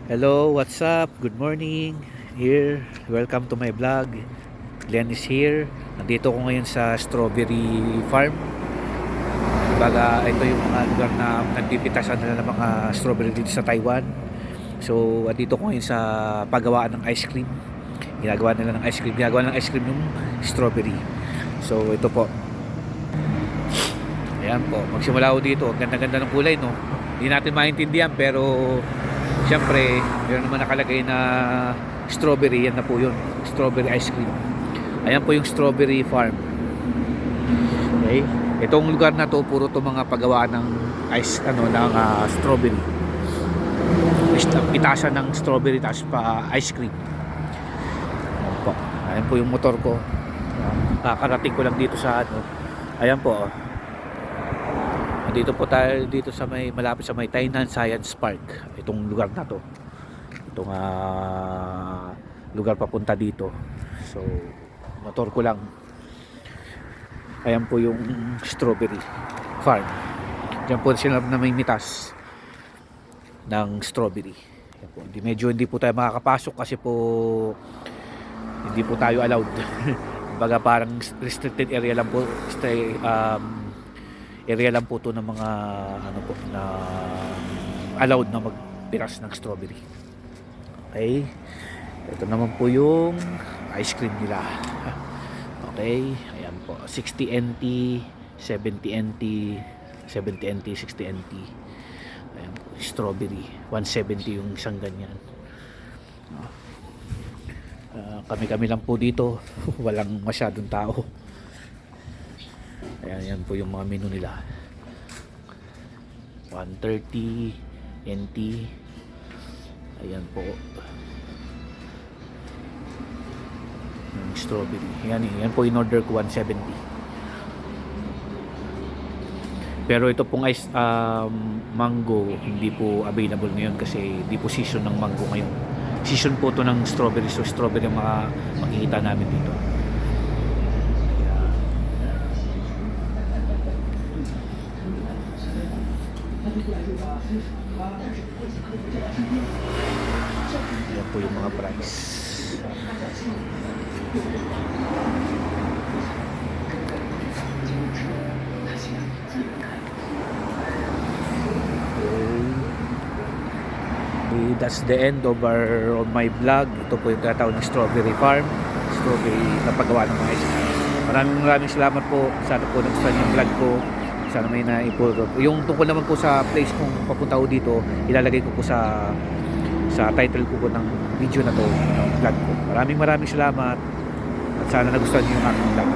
Hello, what's up? Good morning. Here, welcome to my vlog. Glenn is here. Nandito ko ngayon sa strawberry farm. Kumbaga, ito yung mga lugar na nagpipitasan nila ng mga strawberry dito sa Taiwan. So, andito ko ngayon sa paggawaan ng ice cream. Ginagawa nila ng ice cream. Ginagawa ng ice cream yung strawberry. So, ito po. Ayan po. Magsimula ko dito. Ang ganda-ganda ng kulay, no? Hindi natin maintindihan, pero siyempre, meron naman nakalagay na strawberry. Yan na po yun. Strawberry ice cream. Ayan po yung strawberry farm. Okay? Itong lugar na to, puro to mga paggawa ng ice, ng strawberry. Pitasan ng strawberry, tapos pa ice cream. Ayan po. Ayan po yung motor ko. Kakarating ko lang dito sa Ayan po. Dito po tayo dito sa malapit sa Tainan Science Park. Itong lugar na to. Itong lugar papunta dito. So, motor ko lang. Ayan po yung strawberry farm. Diyan po sila namimitas ng strawberry. Ayan po. Medyo hindi po tayo makakapasok kasi po hindi po tayo allowed. Baga parang restricted area lang po. Area lang po to ng mga na allowed na magpiras ng strawberry. Okay, ito naman po yung ice cream nila. Okay, ayan po, 60 NT, 70 NT, 70 NT, 60 NT. Ayan po, strawberry 170 yung isang ganyan. Kami lang po dito. Walang masyadong tao. Ayan, yan po yung mga menu nila. 130 NT. Ayan po yung strawberry. Yan po in order ko, 170. Pero ito pong ice mango hindi po available ngayon kasi hindi po season ng mango ngayon. Season po to ng strawberry. So strawberry ang makikita namin dito. Yan po yung mga price. Okay, that's the end of my vlog. Ito po yung tinatawag ng strawberry farm. Strawberry na paggawa ng mga ice cream. Maraming salamat po. Sana po nagustuhan yung vlog ko. Sana may naipulot. Yung tungkol naman po sa place kung papunta ko dito, ilalagay ko po sa title ko po ng video na to, ng vlog ko. Maraming salamat at sana nagustuhan niyo yung aking vlog.